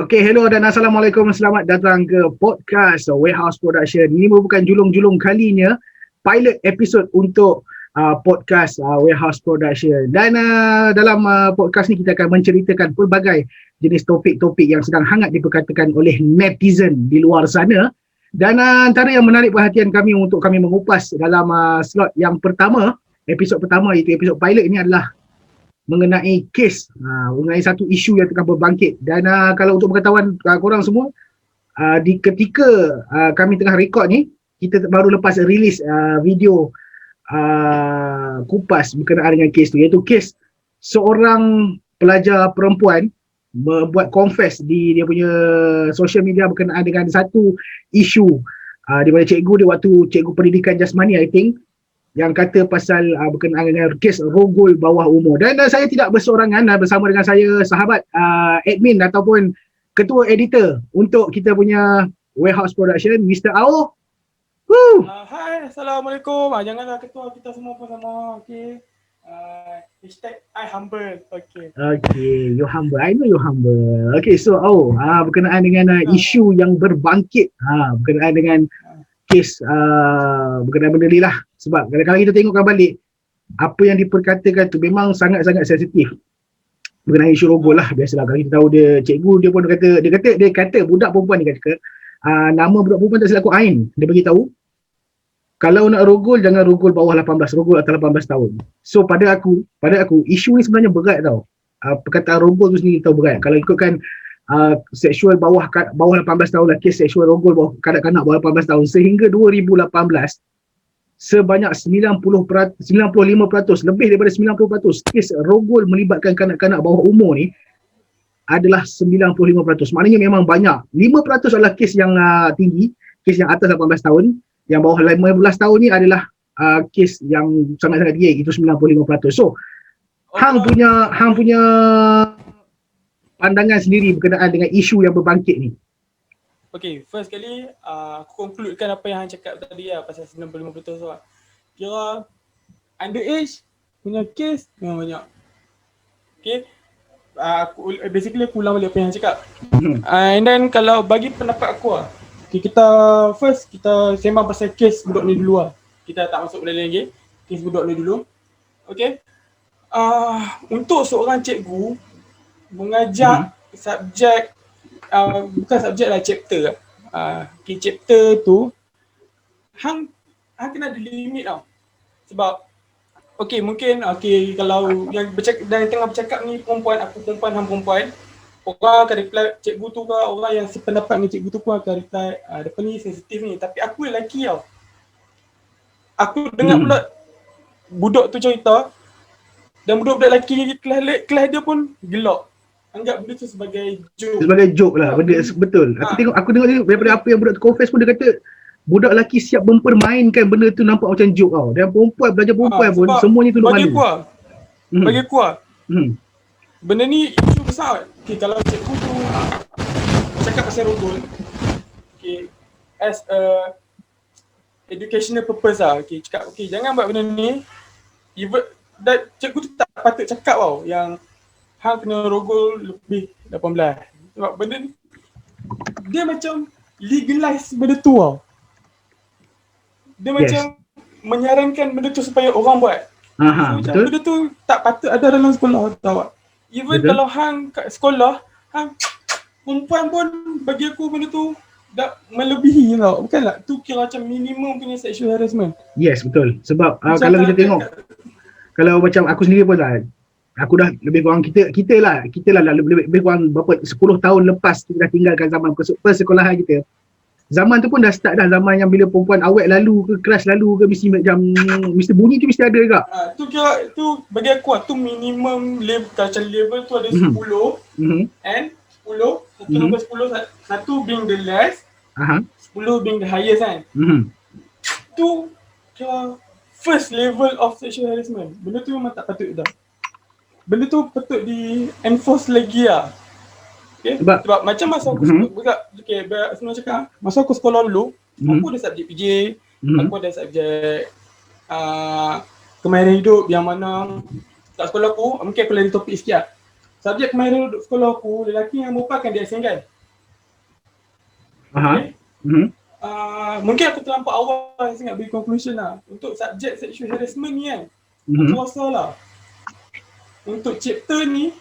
Okay, hello dan Assalamualaikum. Selamat datang ke podcast Warehouse Production. Ini merupakan julung-julung kalinya pilot episode untuk podcast Warehouse Production. Dan dalam podcast ni kita akan menceritakan pelbagai jenis topik-topik yang sedang hangat diperkatakan oleh netizen di luar sana. Dan antara yang menarik perhatian kami untuk kami mengupas dalam slot yang pertama, episod pertama iaitu episod pilot ini adalah mengenai kes, mengenai satu isu yang tengah berbangkit. Dan kalau untuk pengetahuan korang semua, di ketika kami tengah rekod ni, kita baru lepas rilis video kupas berkenaan dengan kes tu, iaitu kes seorang pelajar perempuan membuat confess di dia punya social media berkenaan dengan satu isu di mana cikgu dia waktu cikgu pendidikan jasmani I think, yang kata pasal berkenaan dengan kes rogol bawah umur. Dan saya tidak berseorangan, bersama dengan saya sahabat admin ataupun ketua editor untuk kita punya Warehouse Production, Mr. Ao. Hai, Assalamualaikum. Janganlah ketua, kita semua pun sama. Okay. Hashtag I humble. Okay, you humble. I know you humble. Okay, so Ao, berkenaan dengan isu yang berbangkit berkenaan dengan kes berkenaan benda ni lah. Sebab kalau kita tengokkan balik apa yang diperkatakan tu memang sangat-sangat sensitif berkenaan isu rogol lah. Biasalah kalau kita tahu dia cikgu, dia pun dia kata budak perempuan ni kata nama budak perempuan tak silap aku Ain. Dia bagi tahu kalau nak rogol jangan rogol bawah 18, rogol atas 18 tahun. So pada aku isu ni sebenarnya berat tau. Perkataan rogol tu sendiri tahu berat. Kalau ikutkan seksual bawah 18 tahun lah, kes seksual rogol bawah kanak-kanak bawah 18 tahun sehingga 2018 sebanyak 95%, lebih daripada 90% kes rogol melibatkan kanak-kanak bawah umur ni adalah 95%. Maknanya memang banyak. 5% adalah kes yang tinggi, kes yang atas 18 tahun. Yang bawah 15 tahun ni adalah kes yang sangat-sangat tinggi, itu 95%. So, hang punya pandangan sendiri berkenaan dengan isu yang berbangkit ni. Okay, first kali aku concludekan apa yang hang cakap tadi lah pasal 95% tu lah. Kira underage punya kes memang banyak. Okay, basically aku ulang balik apa yang hang cakap. And then kalau bagi pendapat aku lah, okay, kita sembang pasal kes budak ni dulu lah. Kita tak masuk benda lain lagi. Kes budak ni dulu. Okay, untuk seorang cikgu mengajar subjek, bukan subjek lah, chapter. Okay, chapter tu hang kena ada limit tau. Sebab okay, mungkin okay, kalau yang tengah bercakap ni perempuan, aku perempuan, hang perempuan, orang akan reply cikgu tu ke, orang yang sependapat dengan cikgu tu pun akan reply depa ni sensitif ni. Tapi aku lelaki tau. Aku dengar pula budak tu cerita, dan budak-budak lelaki kelas dia pun gelak. Anggap benda tu sebagai joke. Sebagai joke lah, benda betul. Aku tengok daripada apa yang budak tu confess pun, dia kata budak lelaki siap mempermainkan benda tu nampak macam joke tau. Dan belajar perempuan pun semuanya tunduk malu. Bagi aku benda ni isu besar. Okay, kalau cikgu tu cakap pasal rogol, okay, as a educational purpose lah, okay, cakap okay, jangan buat benda ni. Dan cikgu tu tak patut cakap tau yang hang kena rogol lebih 18. Sebab benda ni dia macam legalize benda tu tau. Dia macam menyarankan benda tu supaya orang buat. Macam benda tu tak patut ada dalam sekolah tau. Even kalau hang kat sekolah, hang perempuan pun bagi aku benda tu dah melebihi tau. Bukanlah tu kira macam minimum punya sexual harassment. Yes, betul. Sebab kalau kita tengok, kalau macam aku sendiri pun lah, aku dah lebih kurang kita lah lebih kurang berapa 10 tahun lepas kita dah tinggalkan zaman persekolahan kita. Zaman tu pun dah start dah, zaman yang bila perempuan awet lalu ke, keras lalu ke, mesti bunyi tu mesti ada juga. Tu kira tu bagi aku tu minimum level, culture level tu ada 10 and 10, satu nombor 10, satu being the less, 10 being the highest kan. Tu kira first level of sexual harassment. Benda tu memang tak patut dah. Benda tu patut di enforce lagi lah. Okay? Sebab macam masa aku senang cakap, masa aku sekolah dulu, aku ada subjek PJ, aku ada subjek kemahiran hidup yang mana kat sekolah aku, mungkin aku lari topik sikit lah. Subjek kemahiran hidup sekolah aku, lelaki yang perempuan akan diasingkan. Aha. Okay. Mungkin aku terlampau awal sangat bagi conclusion lah. Untuk subjek sexual harassment ni kan, aku rasa lah untuk chapter ni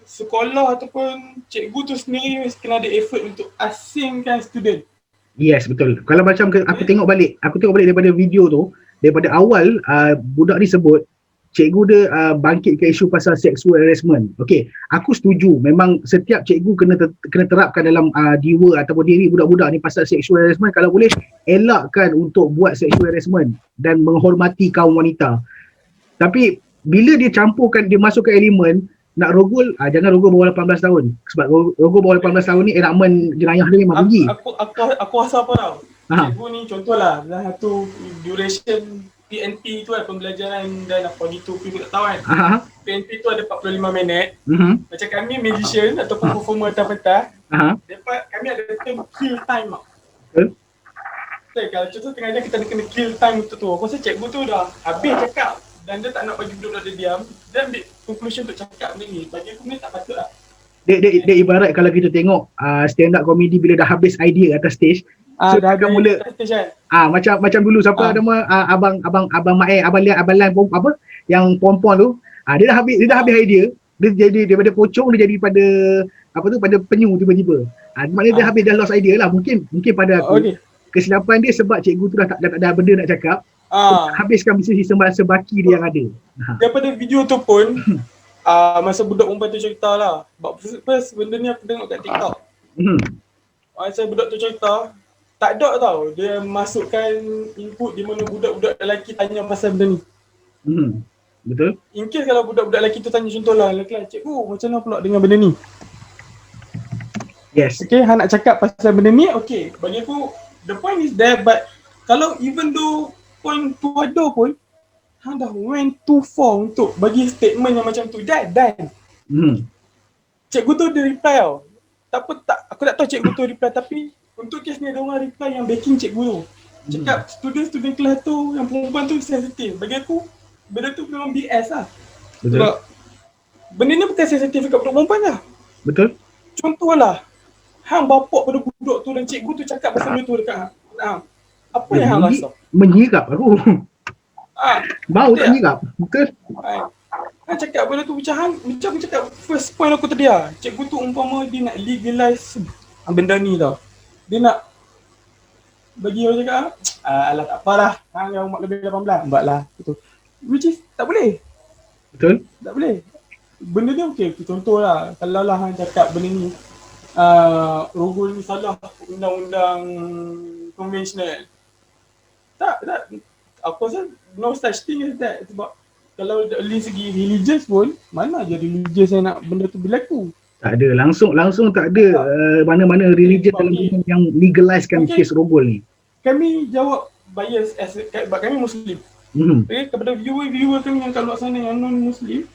sekolah ataupun cikgu tu sendiri mesti kena ada effort untuk asingkan student. Yes, betul. Kalau macam aku tengok balik daripada video tu, daripada awal budak ni sebut cikgu dia bangkit ke isu pasal sexual harassment. Okey, aku setuju. Memang setiap cikgu kena terapkan dalam jiwa ataupun diri budak-budak ni pasal sexual harassment. Kalau boleh elakkan untuk buat sexual harassment dan menghormati kaum wanita. Tapi bila dia campurkan, dia masukkan elemen nak rogol, jangan rogol bawah 18 tahun. Sebab rogol bawah 18 tahun ni enakmen jenayah dia memang tinggi. Aku rasa apa tau? Cikgu ni contohlah dalam satu duration PNP tu pembelajaran dan apa gitu, aku tak tahu kan. PNP tu ada 45 minit. Macam kami musician ataupun performer atas-atas, kami ada term kill time tau. Kalau contoh tengah jam kita kena kill time tu. Aku rasa cikgu tu dah habis cakap dan dia tak nak bagi budak-budak dia diam. Dia ambil conclusion untuk cakap benda ni. Bagi aku ni tak patut lah. Dia ibarat kalau kita tengok stand up comedy bila dah habis idea atas stage, so dah habis mula atas stage kan. Macam dulu siapa nama abang Mae, abang Lan apa yang pompon tu, dia dah habis idea, dia jadi daripada pocong dia jadi pada pada penyu tiba-tiba. Maknanya dia habis dah lost idea lah. Mungkin pada aku kesilapan dia sebab cikgu tu dah tak ada benda nak cakap. Habiskan bisnes sebaki dia yang ada. Daripada video tu pun masa budak perempuan tu cerita lah. First benda ni aku tengok kat TikTok. Masa budak tu cerita, tak ada tau dia masukkan input di mana budak-budak lelaki tanya pasal benda ni. Betul. In case kalau budak-budak lelaki tu tanya contohlah, cikgu macam mana pula dengan benda ni? Yes. Okay, Han nak cakap pasal benda ni, okay. Bagi aku, the point is there, but kalau even though point tu ada pun, Han dah went too far untuk bagi statement yang macam tu. Dan cikgu tu dia reply tau. Aku tak tahu cikgu tu reply, tapi untuk kes ni ada orang reply yang backing cikgu tu. Cakap student kelas tu, yang perempuan tu sensitif. Bagi aku, benda tu memang BS lah. Betul. Sebab benda ni bukan sensitif kat budak perempuan lah. Betul. Contohlah, hang bapak pada budak tu dan cikgu tu cakap pasal benda tu dekat hang. Apa yang hang rasa? Menyirap aku. Mau tak nyirap. Betul. Hang cakap benda tu macam aku cakap first point aku tadi lah. Cikgu tu umpama dia nak legalize benda ni tau. Dia nak bagi orang cakap, alah tak apalah, hang yang umur lebih 18, buatlah gitu. Which is tak boleh. Betul. Tak boleh. Benda ni okey, contohlah kalau lah hang cakap benda ni rogol ni salah undang-undang konvensional. Tak, aku rasa no such thing as that. Sebab kalau dari segi religious pun, mana je religious yang nak benda tu berlaku? Tak ada, langsung tak ada mana-mana religion dalam dunia yang legalizekan kes rogol ni. Kami jawab bias sebab kami Muslim. Okay, kepada viewer kami yang kat luar sana yang non-Muslim,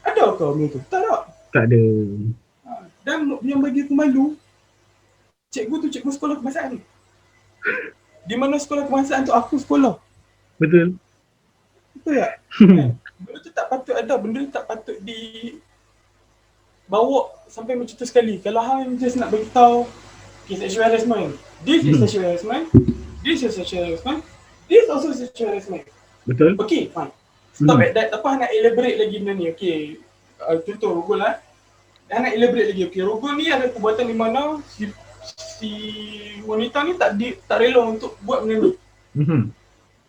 ada ke benda tu? Tak ada. Tak ada. Dan yang bagi aku malu, cikgu tu cikgu sekolah kebangsaan. Di mana sekolah kebangsaan tu aku sekolah. Betul. Betul tak? Benda tu tak patut ada, benda tu tak patut bawa sampai macam tu sekali. Kalau hang just nak beritahu sexual harassment, this is sexual harassment, this is sexual harassment, this is also sexual harassment. Betul. Okay, fine. Stop at that. Apa hang nak elaborate lagi benda ni? Okay, contoh rogol lah. Hang nak elaborate lagi. Okay, rogol ni ada perbuatan di mana si wanita ni tak rela untuk buat benda ni.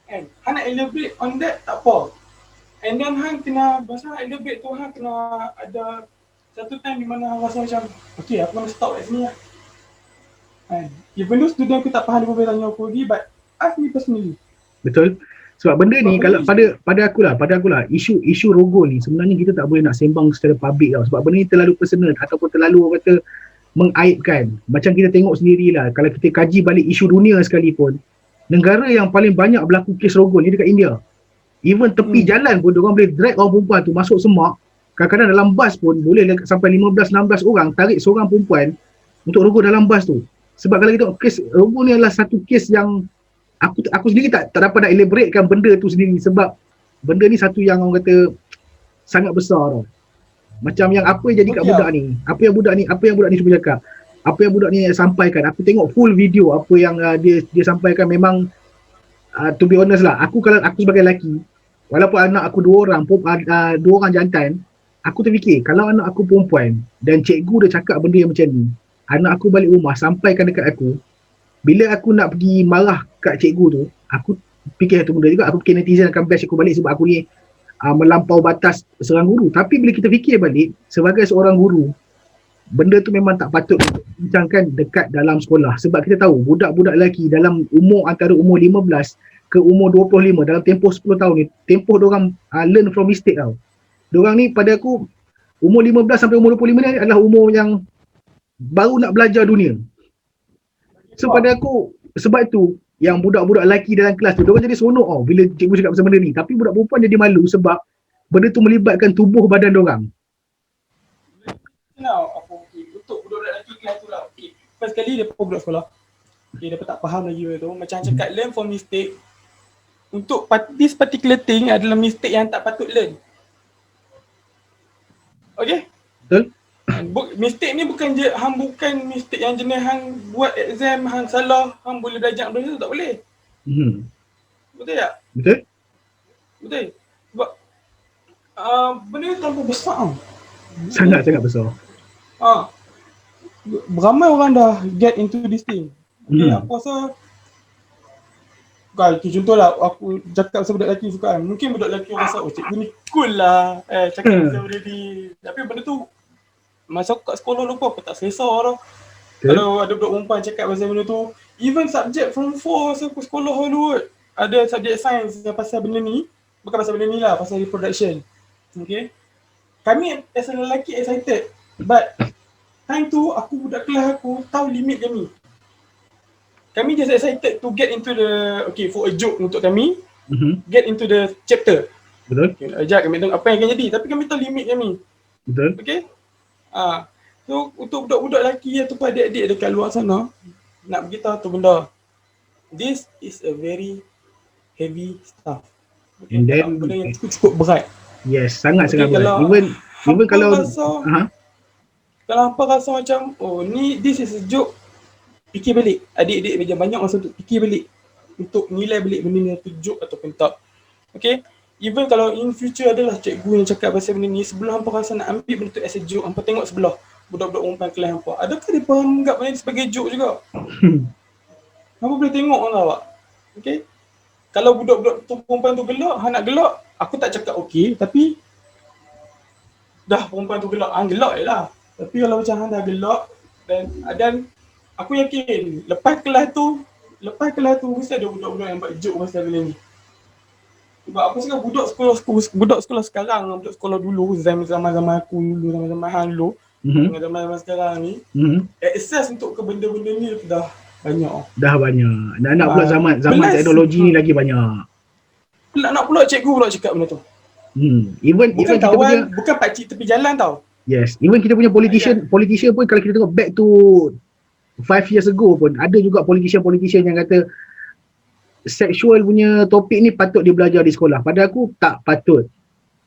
Kan? Hang nak elaborate on that, tak apa. And then hang kena, masa elaborate tu hang kena ada satu time di mana hang rasa macam, okay, aku kena stop kat sini lah. Even though student aku tak faham dia boleh tanya aku lagi, but ask me personally. Betul. Sebab benda ni kalau pada aku lah isu rogol ni sebenarnya kita tak boleh nak sembang secara public tau. Sebab benda ni terlalu personal ataupun terlalu orang kata mengaibkan. Macam kita tengok sendirilah, kalau kita kaji balik isu dunia sekalipun, negara yang paling banyak berlaku kes rogol ni dekat India. Even tepi jalan pun diorang boleh drag orang perempuan tu masuk semak. Kadang-kadang dalam bas pun boleh sampai 15-16 orang tarik seorang perempuan untuk rogol dalam bas tu. Sebab kalau kita tengok kes rogol ni adalah satu kes yang aku sendiri tak dapat nak elaboratekan benda tu sendiri sebab benda ni satu yang orang kata sangat besar tau. Macam yang apa yang jadi kat budak ni, apa yang budak ni cuba cakap. apa yang budak ni sampaikan, aku tengok full video apa yang dia sampaikan, memang to be honest lah, kalau aku sebagai lelaki, walaupun anak aku dua orang jantan, aku terfikir kalau anak aku perempuan dan cikgu dia cakap benda yang macam ni, anak aku balik rumah sampaikan dekat aku, bila aku nak pergi marah kat cikgu tu, aku fikir satu benda juga, aku fikir netizen akan bash aku balik sebab aku ni melampau batas seorang guru. Tapi bila kita fikir balik, sebagai seorang guru, benda tu memang tak patut bincangkan dekat dalam sekolah. Sebab kita tahu budak-budak lelaki dalam umur antara umur 15 ke umur 25, dalam tempoh 10 tahun ni, tempoh diorang learn from mistake tau. Diorang ni pada aku, umur 15 sampai umur 25 ni adalah umur yang baru nak belajar dunia. So pada aku, sebab itu yang budak-budak lelaki dalam kelas tu, diorang jadi seronok tau bila cikgu cakap pasal benda ni. Tapi budak perempuan jadi malu sebab benda tu melibatkan tubuh badan diorang. Untuk budak-budak lelaki kelas tu lah. First kali dia budak sekolah. Dia tak faham lagi benda tu. Macam cakap learn from mistake. Untuk this particular thing adalah mistake yang tak patut learn. Okay? Betul? Mistake ni bukan mistake yang jenis hang buat exam, hang salah, hang boleh belajar benda tu, tak boleh. Betul tak? Betul. Sebab benda ni terlalu besar tau. Sangat-sangat besar. Ramai orang dah get into this thing. Okay, aku rasa contohlah aku cakap pasal budak lelaki suka kan. Mungkin budak lelaki rasa cikgu ni cool lah cakap pasal benda ni. Tapi benda tu masa aku kat sekolah dulu aku tak selesa tau. Kalau ada budak perempuan cakap pasal benda tu, even subjek from 4 masa aku sekolah dulu, ada subjek sains yang pasal benda ni. Bukan pasal benda ni lah, pasal reproduction. Okay. Kami as a lelaki excited, but time tu aku budak kelas aku tahu limit kami. Kami just excited to get into the, for a joke untuk kami, get into the chapter. Betul. Ajak kami tengok apa yang akan jadi, tapi kami tahu limit kami. Betul. Okay. So untuk budak-budak lelaki ataupun adik-adik dekat luar sana, nak beritahu tu benda, this is a very heavy stuff. Okay? And then benda yang cukup berat. Yes, sangat-sangat berat. Even kalau kalau hampa rasa macam this is a joke, fikir balik. Adik-adik macam banyak masa untuk fikir balik, untuk nilai balik benda ni tu joke ataupun tak. Okay. Even kalau in future adalah cikgu yang cakap pasal benda ni, sebelum hampa rasa nak ambil benda tu as a joke, hampa tengok sebelah budak-budak perempuan kelas hampa, adakah dia faham anggap benda ni sebagai joke juga? Hampa boleh tengok kan awak. Okay. Kalau budak-budak perempuan tu gelak, hang nak gelak, aku tak cakap okey, tapi dah perempuan tu gelak, hang gelak je lah. Tapi kalau macam hang dah gelak, dan aku yakin lepas kelas tu mesti ada budak-budak yang buat joke pasal benda ni. Sebab aku cakap budak sekolah sekarang, budak sekolah dulu, zaman-zaman aku dulu, zaman-zaman hang dulu, dengan zaman-zaman sekarang ni, akses untuk ke benda-benda ni dah banyak. Dah banyak. Nak pula zaman teknologi ni lagi banyak. Nak pula cikgu pula cakap benda tu. Even bukan kita kawan, punya, bukan pakcik tepi jalan tau. Yes, even kita punya politician pun, kalau kita tengok back to 5 years ago pun, ada juga politician yang kata sexual punya topik ni patut dia belajar di sekolah. Pada aku tak patut.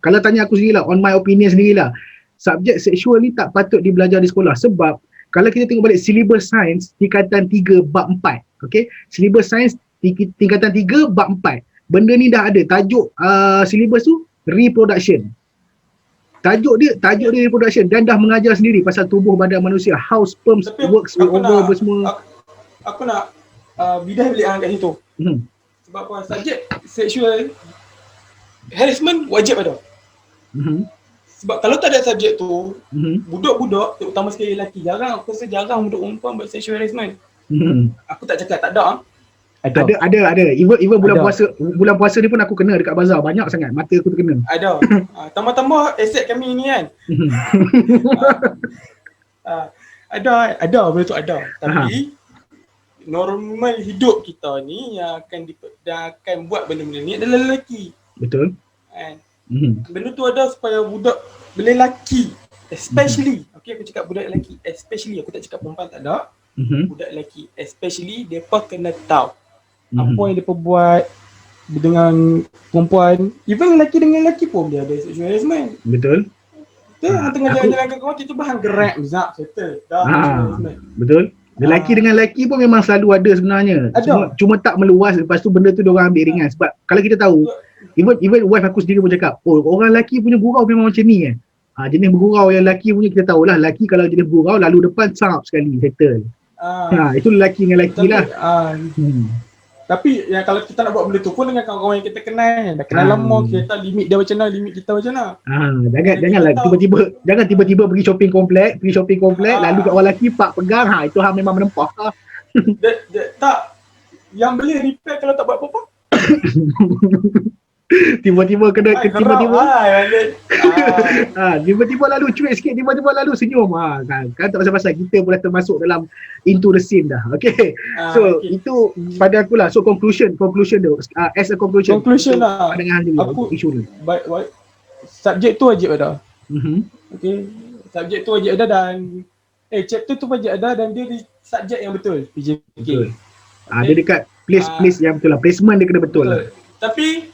Kalau tanya aku sendirilah, on my opinion sendirilah, subjek sexual ni tak patut dia belajar di sekolah. Sebab kalau kita tengok balik syllabus sains tingkatan 3 bab 4, okay, syllabus sains tingkatan 3 bab 4, benda ni dah ada tajuk syllabus tu reproduction. Tajuk dia reproduction, dan dah mengajar sendiri pasal tubuh badan manusia, how sperm works, over semua. Aku nak bidah balik kat situ. Sebab apa? Subjek sexual harassment wajib ada. Sebab kalau tak ada subjek tu, budak-budak, terutama sekali lelaki, aku rasa jarang budak perempuan buat sexual harassment. Aku tak cakap tak ada. Ada. Even bulan puasa ni pun aku kena dekat bazar, banyak sangat mata aku terkena. Ada. Tambah-tambah aset kami ni kan. Ada benda tu ada. Tapi normal hidup kita ni yang akan buat benda-benda ni adalah lelaki. Betul. Benda tu ada supaya budak lelaki, especially, aku cakap budak lelaki, especially, aku tak cakap perempuan tak ada. Budak lelaki, especially, mereka kena tahu apa yang mereka buat dengan perempuan. Even lelaki dengan lelaki pun dia ada sexual harassment. Betul. Hang tengah jalan-jalan kat kawan, tiba-tiba hang gerak zap settle. Dah assessment. Betul. Lelaki dengan lelaki pun memang selalu ada sebenarnya. Ada. Cuma tak meluas, lepas tu benda tu diorang ambil ringan. Sebab kalau kita tahu, even wife aku sendiri pun cakap, oh orang lelaki punya gurau memang macam ni jenis bergurau yang lelaki punya kita tahulah. Lelaki kalau jenis bergurau lalu depan sap sekali settle. Itu lelaki dengan lelaki lah. Tapi yang kalau kita nak buat benda tu pun dengan kawan-kawan yang kita kenal, dah kenal lama, kita tahu limit dia macam mana, limit kita macam mana. Janganlah tiba-tiba pergi shopping komplek, lalu kat orang lelaki pak pegang, itu hang memang menempah. Tak, yang boleh repair kalau tak buat apa-apa. Tiba-tiba tiba-tiba lalu cuik sikit, tiba-tiba lalu senyum. Kan tak pasal-pasal kita pun dah termasuk dalam into the scene dah. Okay. Itu pada aku lah. So conclusion tu as a conclusion lah dengan aku isu ni. Subjek tu wajib ada. Okay. Subjek tu wajib ada dan chapter tu wajib ada dan dia di subjek yang betul PJK. Betul. Dia dekat place yang betul lah. Placement dia kena betul lah. Tapi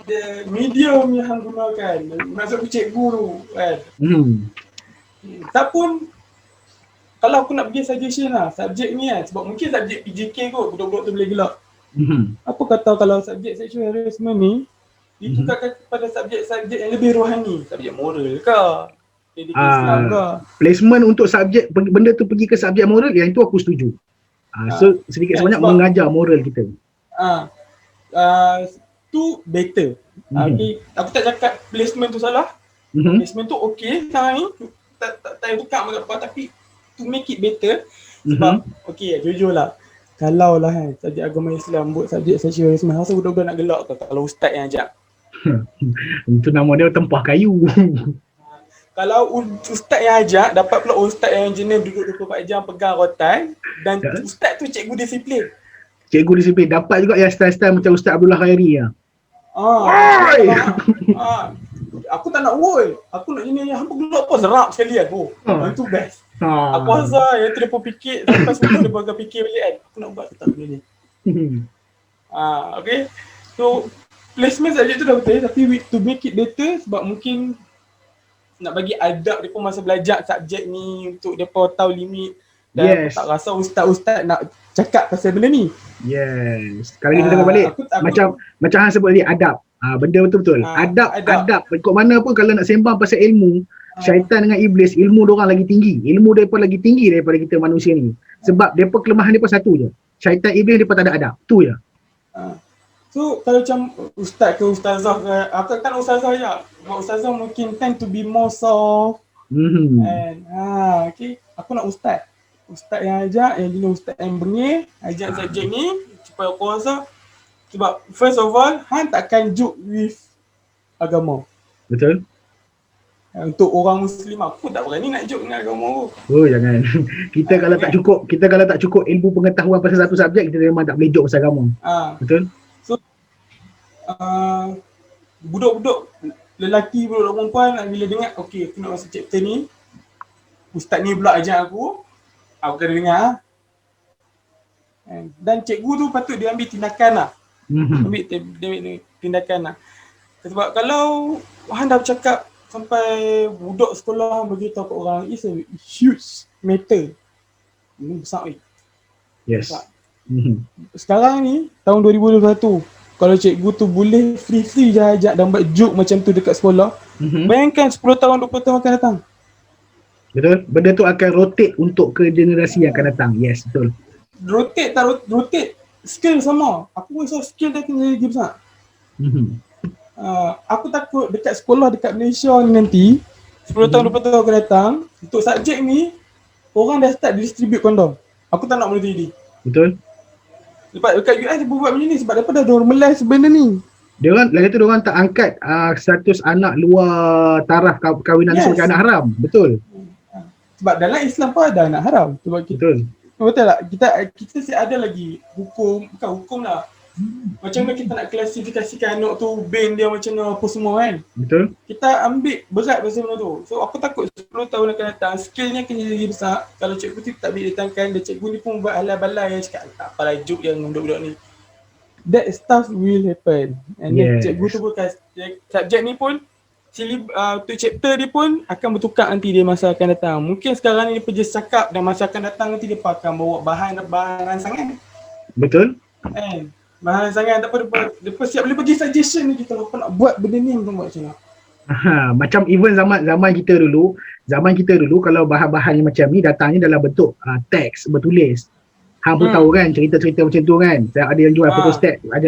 the medium yang hang gunakan, maksud aku cikgu tu kan. Tak pun kalau aku nak bagi suggestion lah, subjek ni sebab mungkin subjek PJK kot, budak-budak tu boleh gelak. Apa kata kalau subjek sexual harassment ni ditukarkan kepada subjek-subjek yang lebih rohani, subjek moral ke, pendidikan Islam ke. Placement untuk subjek, benda tu pergi ke subjek moral, yang itu aku setuju. So sedikit sebanyak mengajar moral kita. Tu better. Okay. Aku tak cakap placement tu salah. Placement tu okey sekarang ni. Tak tukar apa, tapi to make it better. Sebab jujur lah, kalau lah subjek agama Islam buat subjek sexual harassment, rasa budak-budak nak gelak ke kalau ustaz yang ajak? Itu nama dia tempah kayu. Kalau ustaz yang ajak, dapat pula ustaz yang jenis duduk 24 jam pegang rotan, dan ustaz tu cikgu disiplin. Dapat juga yang style-style macam Ustaz Abdullah Khairi lah. Aku tak nak woi. Aku nak jenis yang hampa gelap apa serap sekali kan. Itu best. Aku rasa yang tu depa fikir sampai semua depa akan fikir balik kan. Aku nak buat tak benda ni. Okay. So placement subjek tu dah betul, tapi to make it better sebab mungkin nak bagi adab depa masa belajar subjek ni untuk depa tahu limit. Dan aku tak rasa ustaz-ustaz nak cakap pasal benda ni. Yes. Kalau kita tengok balik, macam hang sebut tadi, adab. Benda betul-betul. Adab. Ikut mana pun kalau nak sembang pasal ilmu, syaitan dengan iblis, ilmu diorang lagi tinggi. Ilmu mereka lagi tinggi daripada kita manusia ni. Sebab mereka kelemahan mereka satu je. Syaitan, iblis, mereka tak ada adab. Tu je. So kalau macam ustaz ke ustazah ke, kan ustazah je. Ustazah mungkin tend to be more soft. And okay, aku nak ustaz yang ajak, yang jenis ustaz yang bengih, ajak subjek ni supaya aku rasa, sebab first of all, hang takkan joke with agama. Betul. Untuk orang Muslim, aku tak berani nak joke dengan agama aku. Oh jangan. Kita kalau tak cukup ilmu pengetahuan pasal satu subjek, kita memang tak boleh joke pasal agama. Betul. So budak-budak lelaki, budak-budak perempuan bila dengar, okay aku nak masuk chapter ni, ustaz ni pula ajak aku kena dengar. Dan cikgu tu patut dia ambil tindakan lah. Ambil tindakan lah. Sebab kalau hang dah bercakap sampai budak sekolah beritahu kat orang, it's a huge matter. Ini besar weh. Yes. Sekarang ni tahun 2021, kalau cikgu tu boleh free je ajak dan buat joke macam tu dekat sekolah, bayangkan 10 tahun 20 tahun akan datang. Betul. Benda tu akan rotate untuk ke generasi yang akan datang. Yes, betul. Rotate. Skill sama. Aku rasa skill dia akan jadi besar. Aku takut dekat sekolah dekat Malaysia ni nanti 10 tahun 20 tahun akan datang, untuk subjek ni orang dah start distribute kondom. Aku tak nak benda tu jadi. Betul. Sebab dekat US dia buat macam ni sebab daripada normalize benda ni. Diorang tak angkat status anak luar taraf kahwinan sebagai anak haram. Betul. Sebab dalam Islam pun ada anak haram. Sebab betul tak? Kita ada lagi hukum, bukan hukum lah. Macam mana kita nak klasifikasikan anak tu, ban dia macam mana apa semua kan. Betul. Kita ambil berat pasal benda tu. So aku takut 10 tahun akan datang, skillnya akan jadi besar. Kalau cikgu tu tak boleh datangkan, dan cikgu ni pun buat alay-balay yang cakap tak apalah joke yang budak-budak ni. That stuff will happen. And then cikgu tu bukan subjek ni pun untuk chapter dia pun akan bertukar nanti dia masa akan datang. Mungkin sekarang ni dia just cakap dan masa akan datang nanti dia akan bawa bahan rancangan. Betul? Bahan rancangan tak apa, dia siap boleh bagi suggestion ni kita apa nak buat benda ni macam buat macam mana. Macam even zaman kita dulu kalau bahan-bahan yang macam ni datangnya dalam bentuk teks bertulis. Hang pun tahu kan cerita-cerita macam tu kan. Ada yang jual photostat, ada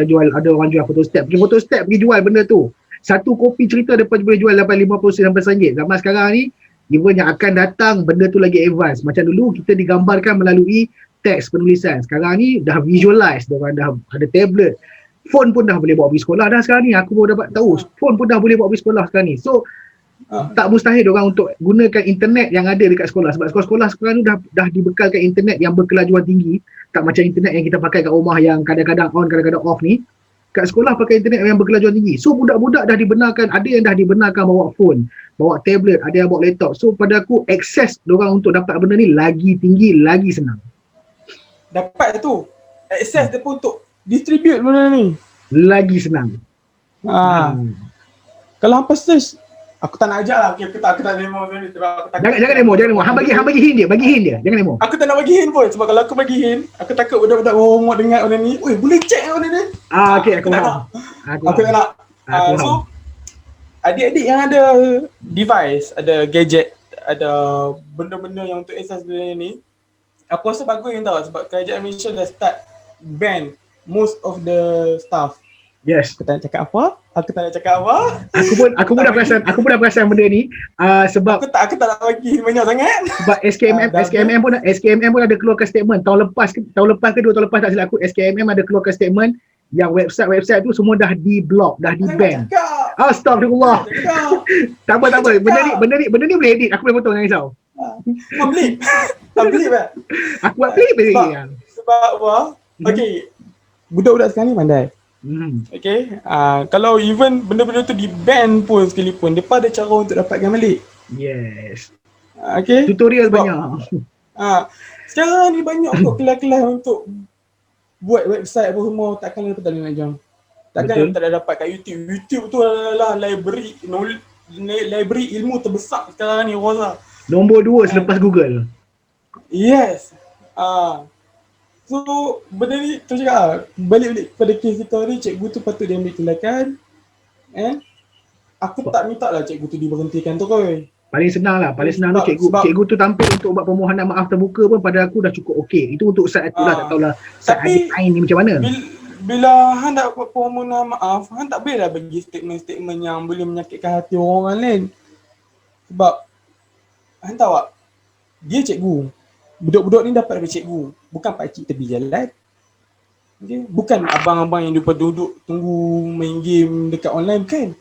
orang jual photostat. Pergi photostat pergi jual benda tu. Satu kopi cerita depan boleh jual dapat RM50-90. Zaman sekarang ni even yang akan datang benda tu lagi advance. Macam dulu kita digambarkan melalui teks penulisan. Sekarang ni dah visualize, dah ada tablet. Phone pun dah boleh bawa pergi sekolah dah sekarang ni. Aku baru dapat tahu phone pun dah boleh bawa pergi sekolah sekarang ni. So tak mustahil orang untuk gunakan internet yang ada dekat sekolah, sebab sekolah-sekolah sekarang tu dah dibekalkan internet yang berkelajuan tinggi, tak macam internet yang kita pakai kat rumah yang kadang-kadang on kadang-kadang off ni. Kat sekolah pakai internet yang berkelajuan tinggi, so budak-budak dah dibenarkan, ada yang dah dibenarkan bawa phone, bawa tablet, ada yang bawa laptop. So pada aku akses diorang untuk dapat benda ni lagi tinggi, lagi senang. Dapat tu akses dia pun untuk distribute benda ni lagi senang. Kalau hampa search, aku tak nak ajak lah. Okay, aku tak demo ni sebab aku takut. Jangan demo. Hang bagi hint dia. Jangan demo. Aku tak nak bagi hint pun sebab kalau aku bagi hint, aku takut budak-budak rumah dengar benda ni. Oi, boleh check benda ni. Okey, aku faham. Aku tak nak. So adik-adik yang ada device, ada gadget, ada benda-benda yang untuk access benda ni, aku rasa bagus yang tahu sebab kerajaan Malaysia dah start ban most of the stuff. Yes. Aku tak nak cakap apa. Aku pun dah perasan benda ni sebab aku tak nak bagi banyak sangat. Sebab SKMM pun ada keluarkan statement tahun lepas ke 2 tahun lepas tak silap aku, SKMM ada keluarkan statement yang website tu semua dah di-block, dah di-ban. Astagfirullah. Tak apa. Benda ni boleh edit. Aku boleh potong, jangan risau. Beli Aku buat beli. Sebab apa? Okay, budak-budak sekarang ni pandai. Okay, kalau even benda-benda tu di-ban pun sekalipun, mereka ada cara untuk dapatkan balik. Yes. Okay, tutorial banyak. Sekarang ni banyak kot kelas-kelas untuk buat website apa semua. Takkan lepas tak nak jam. Takkan tak ada dapat kat YouTube. YouTube tu adalah library ilmu terbesar sekarang ni, Rosa. Nombor 2 selepas Google. Yes. So benda ni tu cakap balik pada kes kita ni, cikgu tu patut dia ambil tindakan. Aku tak minta lah cikgu tu diberhentikan tu koi. Paling senang tu cikgu tu tampil untuk buat permohonan maaf terbuka pun pada aku dah cukup okey. Itu untuk saat tu lah, tak tahulah saat adik lain ni macam mana. Bila Han nak buat permohonan maaf, Han tak boleh lah bagi statement-statement yang boleh menyakitkan hati orang lain. Sebab Han tahu tak, dia cikgu. Budak-budak ni dapat daripada cikgu, bukan pakcik tepi jalan. Okay? Bukan abang-abang yang duduk tunggu main game dekat online, kan?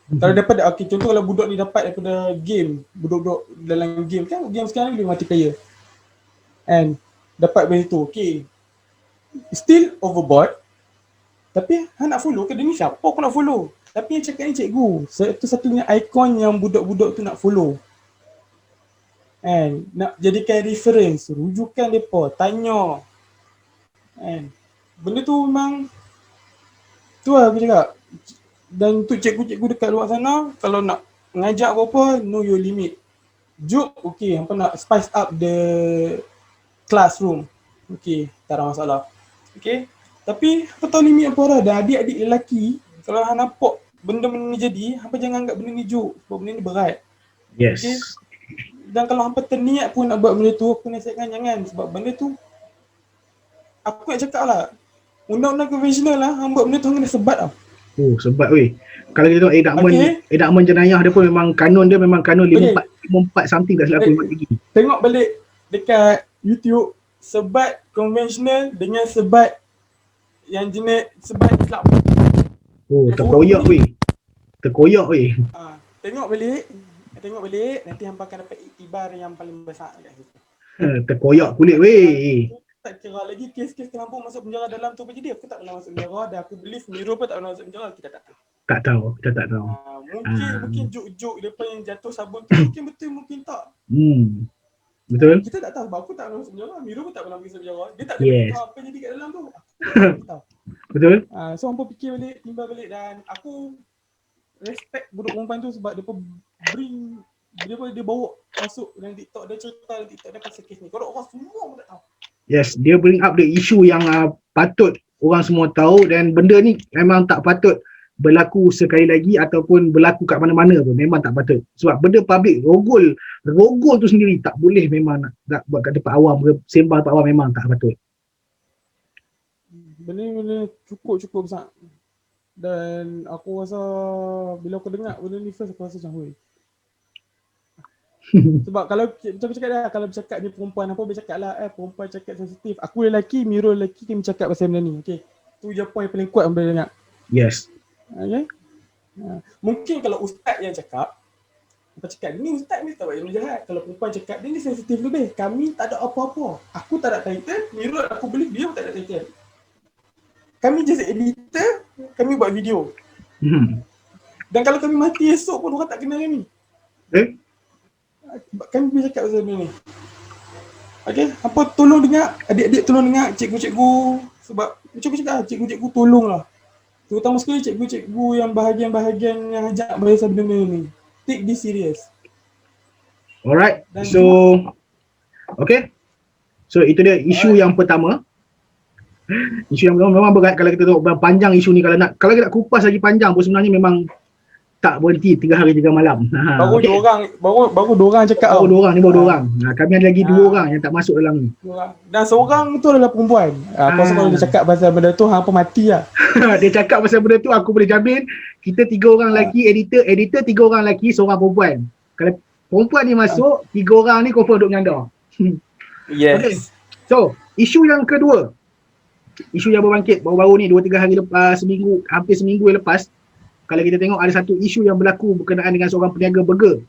Kalau dapat, contoh kalau budak ni dapat daripada game, budak-budak dalam game kan, game sekarang ni multiplayer. And dapat dari tu, okay. Still overboard. Tapi Han nak follow ke dia ni siapa aku nak follow? Tapi yang cakap ni cikgu. Satu-satunya ikon yang budak-budak tu nak follow. And nak jadikan reference, rujukan mereka, tanya. And benda tu memang tu lah aku cakap. Dan untuk cikgu-cikgu dekat luar sana, kalau nak ngajak apa-apa, know your limit. Joke, okay, hampa nak spice up the classroom, okay, tak ada masalah. Okay, tapi hampa tahu limit apa dah. Dan adik-adik lelaki, kalau hampa nampak benda-benda ni jadi, hampa jangan anggap benda ni joke, sebab benda ni berat. Yes. Okay? Dan kalau hampa terniat pun nak buat benda tu, aku nasihatkan jangan. Sebab benda tu, aku nak cakap lah, undang-undang konvensional lah, hampa buat benda tu kena sebat lah. Oh, sebat weh. Kalau kita tengok edakmen jenayah dia pun memang kanun 54 something tak silap aku lagi. Tengok balik dekat YouTube, sebat konvensional dengan sebat yang jenis sebat Islam. Oh, terkoyak weh. Tengok balik, nanti hampa akan dapat iktibar yang paling besar kat situ. Terkoyak kulit weh. Tak kira lagi kes-kes terlampau masuk penjara dalam tu jadi dia. Aku tak pernah masuk penjara dan aku believe Miro pun tak pernah masuk penjara. Kita tak tahu. Kita tak tahu. Mungkin juk-juk depa yang jatuh sabun tu mungkin betul, mungkin tak. Betul? Kita tak tahu sebab aku tak pernah masuk penjara. Miro pun tak pernah masuk penjara. Dia tak tahu apa jadi kat dalam tu. Aku tak tahu. Betul? So hampa fikir balik, timbal balik dan aku respect budak perempuan tu sebab dia bawa masuk dalam TikTok, dia cerita dalam TikTok dia pasal kes ni. Kalau orang semua pun tak tahu. Yes, dia bring up the issue yang patut orang semua tahu, dan benda ni memang tak patut berlaku sekali lagi ataupun berlaku kat mana-mana pun, memang tak patut. Sebab benda public, rogol tu sendiri tak boleh, memang nak buat kat tempat awam, sembang tempat awam, memang tak patut. Benda cukup besar. Dan aku rasa bila aku dengar benda ni first, aku rasa macam hui. Sebab kalau macam aku cakap dah, kalau bercakap ni perempuan apa, bercakap lah perempuan cakap sensitif. Aku lelaki, Miro lelaki, kami cakap pasal benda ni. Okay, tu je point paling kuat boleh dengar. Yes. Okay. Mungkin kalau ustaz yang cakap, perempuan cakap ni ustaz ni tak buat yang jahat. Kalau perempuan cakap dia ni sensitif lebih. Kami tak ada apa-apa. Aku tak ada title, Miro aku beli, dia pun tak ada title. Kami just editor, kami buat video. Dan kalau kami mati esok pun orang tak kenal kami. Kami boleh cakap pasal benda ni. Okay, apa tolong dengar, adik-adik tolong dengar, cikgu-cikgu. Sebab macam aku cakap, cikgu-cikgu tolonglah. Terutama sekali cikgu-cikgu yang bahagian-bahagian yang ajak bahasa benda-benda ni. Take this serious. Alright, so okay. So itu dia isu yang pertama. Isu yang memang berat kalau kita tengok panjang isu ni. Kalau nak kupas lagi panjang pun sebenarnya memang tak berhenti 3 hari 3 malam. Baru okay. Dua orang cakap. Baru dua orang. Kami ada lagi 2 orang yang tak masuk dalam ni. Dan seorang tu adalah perempuan. Aku rasa kalau dia cakap pasal benda tu, hang pun mati lah. Dia cakap pasal benda tu, aku boleh jamin kita 3 orang lelaki, editor 3 orang lelaki, seorang perempuan. Kalau perempuan ni masuk, 3 orang ni confirm duduk nyanda. Yes. Okay. So, isu yang kedua. Isu yang berbangkit baru-baru ni 2-3 hari lepas, hampir seminggu yang lepas. Kalau kita tengok ada satu isu yang berlaku berkenaan dengan seorang peniaga burger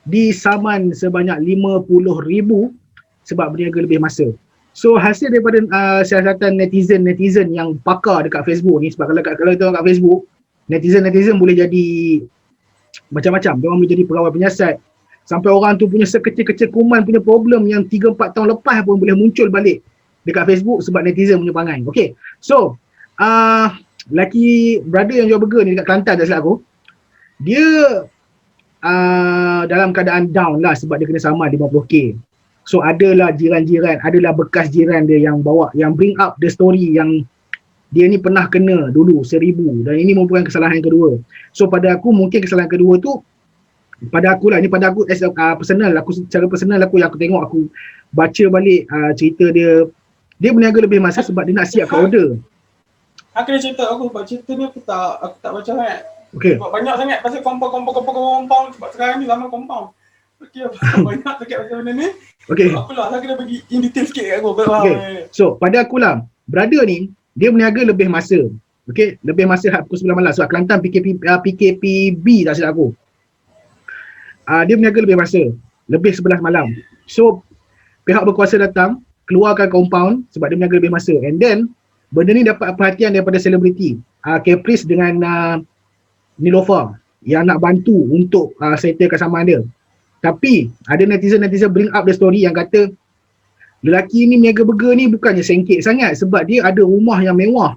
disaman sebanyak 50,000 sebab berniaga lebih masa. So hasil daripada siasatan netizen yang pakar dekat Facebook ni, sebab kalau kita tengok kat Facebook, netizen boleh jadi macam-macam. Dia orang boleh jadi pegawai penyiasat, sampai orang tu punya sekecil-kecil kuman punya problem yang 3-4 tahun lepas pun boleh muncul balik dekat Facebook sebab netizen punya perangai. Okay, so lelaki brother yang jual burger ni dekat Kelantan tak silap aku, dia dalam keadaan down lah sebab dia kena saman 50k. So adalah jiran-jiran, adalah bekas jiran dia yang bawa, yang bring up the story yang dia ni pernah kena dulu 1,000 dan ini merupakan kesalahan yang kedua. So pada aku mungkin kesalahan kedua tu pada aku lah, ni pada aku as personal, aku secara personal aku tengok, aku baca balik cerita dia berniaga lebih masa sebab dia nak siapkan order. Aku kena cerita aku sebab cerita ni aku tak baca sangat. Okay. Sebab banyak sangat pasal compound sebab sekarang ni zaman compound. Okay, banyak sangat pasal benda ni. Okay. Aku kena bagi in detail sikit kat aku. Okay. So pada aku lah, brother ni dia berniaga lebih masa. Okay, lebih masa pukul 9 malam sebab Kelantan PKPB tak silap aku. Dia berniaga lebih masa, lebih 11 malam. So pihak berkuasa datang, keluarkan compound sebab dia berniaga lebih masa. And then benda ni dapat perhatian daripada selebriti, Caprice dengan Nilofa yang nak bantu untuk settlekan saman dia. Tapi ada netizen bring up the story yang kata lelaki ni berniaga burger ni bukannya sengkit sangat sebab dia ada rumah yang mewah.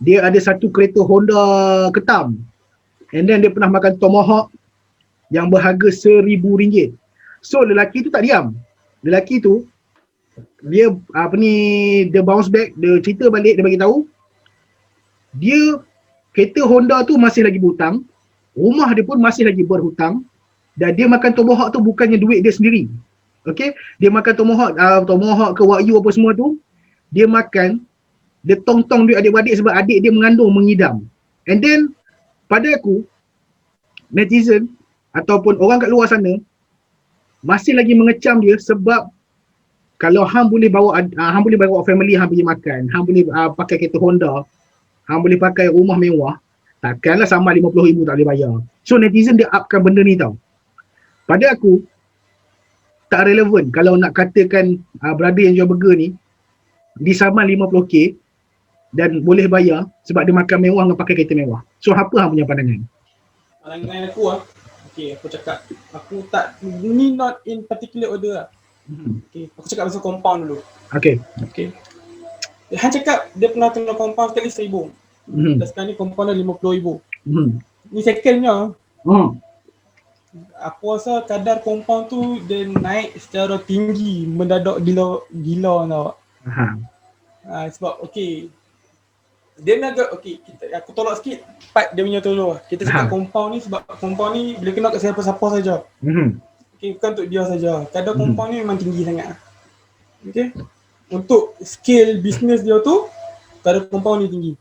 Dia ada satu kereta Honda Ketam. And then dia pernah makan tomahawk yang berharga RM1,000. So lelaki tu tak diam. Lelaki tu dia dia bounce back, dia cerita balik, dia bagi tahu dia kereta Honda tu masih lagi berhutang, rumah dia pun masih lagi berhutang, dan dia makan tomahawk tu bukannya duit dia sendiri. Okay, dia makan tomahawk ke wagyu apa semua tu, dia makan, dia tong-tong duit adik-adik sebab adik dia mengandung mengidam. And then pada aku, netizen ataupun orang kat luar sana masih lagi mengecam dia sebab kalau hang boleh bawa family hang pergi makan, hang boleh pakai kereta Honda, hang boleh pakai rumah mewah, takkanlah sama 50,000 tak boleh bayar. So netizen dia upkan benda ni tau. Pada aku tak relevan kalau nak katakan brother yang jual burger ni disaman 50k dan boleh bayar sebab dia makan mewah dengan pakai kereta mewah. So apa hang punya pandangan? Pandangan aku okay, aku cakap aku tak, ni not in particular order lah. Okay, aku cakap pasal compound dulu. Okay. Han cakap dia pernah kena compound sekali 1,000. Dan sekarang ni compound dah 50,000. ni secondnya. Oh. Aku rasa kadar compound tu dia naik secara tinggi, mendadak gila tau. Sebab okey, dia nak okey, aku tolak sikit part dia punya tu dulu. Kita cakap compound ni sebab compound ni boleh kena kat siapa-siapa saja. Okey, bukan untuk dia saja. Kadar compound ni memang tinggi sangat. Okey. Untuk scale bisnes dia tu, kadar compound ni tinggi.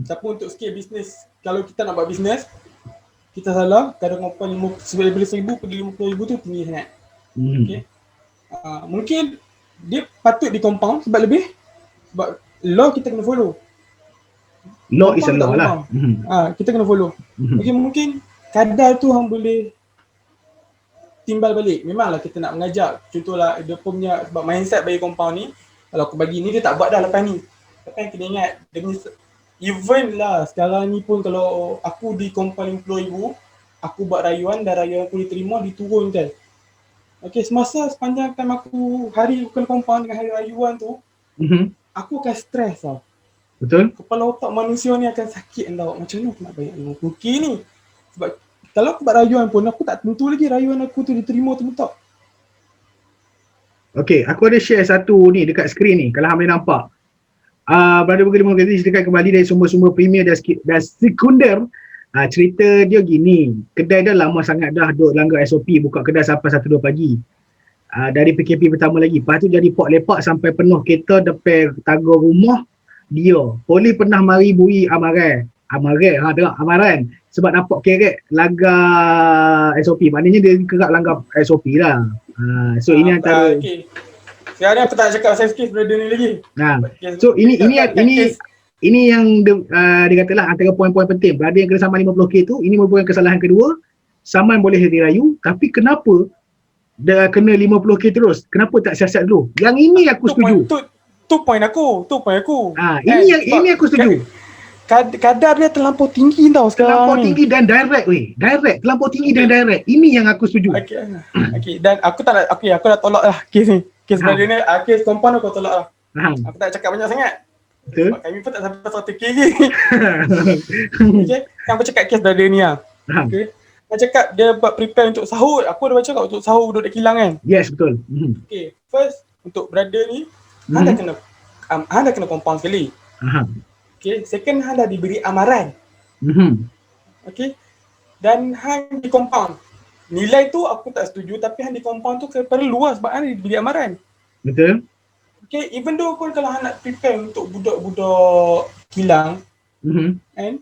Tapi untuk scale bisnes, kalau kita nak buat bisnes, kita salah, kadar compound daripada 1,000 pergi 50,000 tu tinggi sangat. Okay. Mungkin dia patut di compound sebab lebih, sebab law kita kena follow. Law is a law lah. Kita kena follow. Okay, mungkin kadar tu hang boleh timbal balik. Memanglah kita nak mengajak. Contohlah dia punya, sebab mindset bagi compound ni, kalau aku bagi ni dia tak buat dah lepas ni. Tapi yang kena ingat, dia punya even lah sekarang ni pun kalau aku di compound 50,000, aku buat rayuan dan rayuan aku diterima, diturunkan. Okay, semasa sepanjang time aku hari bukan compound dengan hari rayuan tu, aku akan stres tau. Betul? Kepala otak manusia ni akan sakit tau. Macam mana aku nak bayar 50k ni? Sebab kalau aku buat rayuan pun, aku tak tentu lagi rayuan aku tu diterima atau tak. Okay, aku ada share satu ni dekat skrin ni, kalau hang boleh nampak. Brother Burger Demokrasi ceritakan kembali dari sumber-sumber premier dan sekunder. Cerita dia gini, kedai dia lama sangat dah duk langgar SOP, buka kedai sampai 1-2 pagi. Dari PKP pertama lagi, lepas tu jadi pok lepak sampai penuh kereta depan tagar rumah dia. Polis pernah mari bui amaran, sebab nampak kerek langgar SOP, maknanya dia kerap langgar SOP lah. So ini antara okay. Sekarang aku tak cakap pasal kes brother ni lagi. So ini yang dia katalah antara poin-poin penting. Brother yang kena saman 50k tu, ini merupakan kesalahan kedua. Saman boleh dirayu, tapi kenapa dia kena 50k terus? Kenapa tak siasat dulu? Yang ini aku setuju. Tu poin aku. Ini aku setuju. Kadar dia terlampau tinggi tau sekarang. Terlampau tinggi dan direct weh. Terlampau tinggi dan direct. Ini yang aku setuju. Okay. Dan aku tak nak, aku dah tolak lah kes ni. Kes brother ni, kes compound aku tolak lah. Aku tak cakap banyak sangat. Betul. Sebab kami pun tak sampai 100k lagi. Okay, aku cakap kes brother ni lah. Okay. Aku cakap dia buat prepare untuk sahur. Aku dah baca kat untuk sahur duduk dekat kilang kan. Yes, betul. Okay, first untuk brother ni, hang dah kena compound sekali. Okay, second hang dah diberi amaran. Okay, dan hang di compound. Nilai tu aku tak setuju, tapi hang di compound tu perlu lah sebab hang diberi amaran. Betul. Okay, even though pun kalau hang nak prepare untuk budak-budak kilang, kan,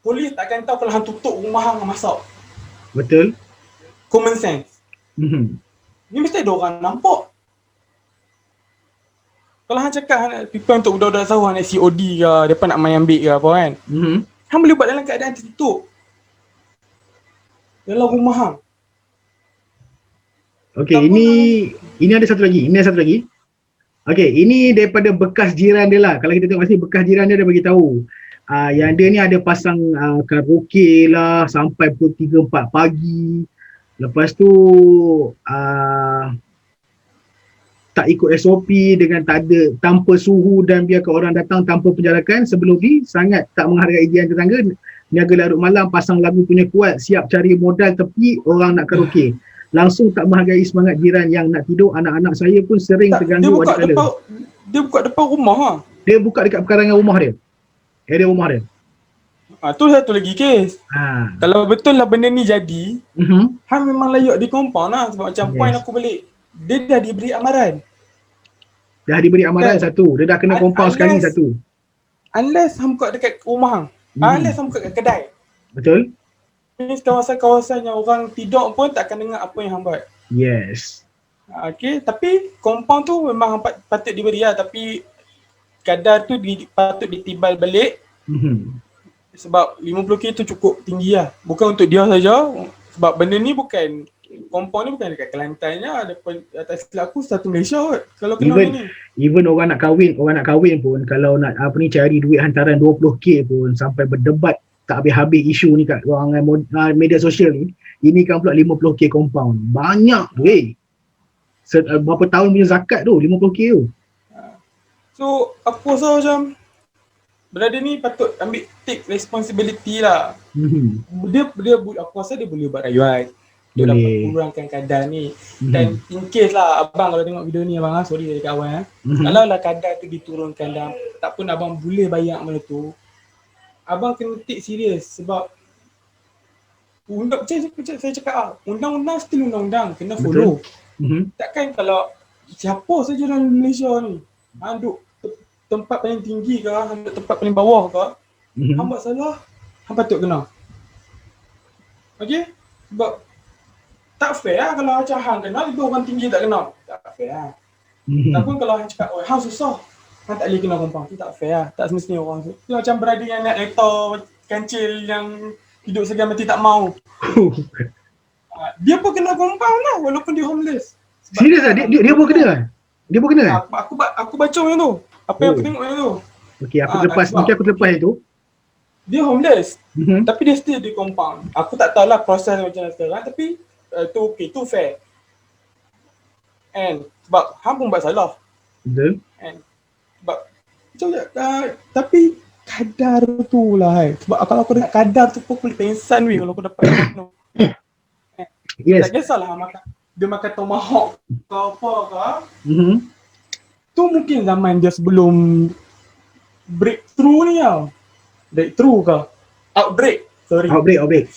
polis takkan tahu kalau hang tutup rumah hang masak. Betul. Common sense. Ni mesti ada orang nampak. Kalau hang cakap hang nak prepare untuk budak-budak sahur, hang nak COD ke, mereka nak main ambil ke apa kan, hang boleh buat dalam keadaan tertutup dalam rumah hang. Okay, ini ada satu lagi. Okay, ini daripada bekas jiran dia lah. Kalau kita tengok masih bekas jiran dia bagi tahu. Yang dia ni ada pasang karaoke lah sampai pukul 3-4 pagi. Lepas tu tak ikut SOP dengan tanpa suhu dan biarkan orang datang tanpa penjarakan. Sebelum ni sangat tak menghargai jiran tetangga. Niaga larut malam, pasang lagu punya kuat, siap cari modal tepi orang nak karaoke. Langsung tak menghargai semangat jiran yang nak tidur. Anak-anak saya pun sering terganggu ada kala. Dia buka depan rumah lah. Dia buka dekat pekarangan rumah dia. Area rumah dia. Tu satu lagi kes. Kalau betul lah benda ni jadi, hang memang layak di compound lah. Sebab macam point aku balik, dia dah diberi amaran. Dah diberi amaran kan? Satu. Dia dah kena compound sekali satu. Unless hang buka dekat rumah hang. Unless hang buka dekat kedai. Betul. Ini kawasan-kawasan yang orang tidur pun takkan dengar apa yang hang buat. Yes. Okay, tapi compound tu memang patut diberi lah. Tapi kadar tu patut ditibal balik. Sebab 50k tu cukup tinggi lah. Bukan untuk dia saja. Sebab benda ni bukan, compound ni bukan dekat Kelantan je. Atas silap aku satu Malaysia kot. Kalau kena ni. Even orang nak kahwin pun, kalau nak cari duit hantaran 20k pun sampai berdebat tak habis-habis isu ni kat orang media sosial ni. Ini kan pula 50k compound. Banyak weh. Berapa tahun punya zakat tu 50k tu. So aku rasa macam brother ni patut ambil take responsibility lah. Dia aku rasa dia boleh buat rayuan untuk dapat Boleh. kurangkan kadar ni. Dan in case lah abang kalau tengok video ni abang, sorry dari kawan kalau lah kadar tu diturunkan dan tak pun abang boleh bayar benda tu, abang kena take serius sebab saya cakap undang-undang still undang-undang, kena follow. Takkan kalau siapa saja dalam Malaysia ni duduk tempat paling tinggi ke, duduk tempat paling bawah ke, hang buat salah, hang patut kena. Okay? Sebab tak fair lah kalau macam hang kena, lebih orang tinggi tak kena. Tak fair lah. Tak pun kalau hang cakap, hang susah, hang tak boleh kena kompang. Itu tak fair lah. Tak semestinya orang tu. Itu macam beradik yang naik kereta kancil yang hidup segan mati tak mau. Dia pun kena kompang lah walaupun dia homeless. Serius lah? Dia pun kena? Dia pun kena? Aku baca yang tu. Apa yang aku tengok yang tu. Okay, mungkin aku terlepas itu. Dia homeless. Tapi dia still di compound. Aku tak tahu lah proses macam mana sekarang. Tapi tu okay, tu fair. And sebab hang pun buat salah. Betul. And sebab macam tapi kadar tu lah. Sebab kalau aku dengar kadar tu pun boleh pengsan weh kalau aku dapat. Yes. Tak kisahlah dia makan tomahawk ke apa ke. Tu mungkin zaman dia sebelum breakthrough ni tau. Breakthrough ke? Outbreak. Sorry. Outbreak.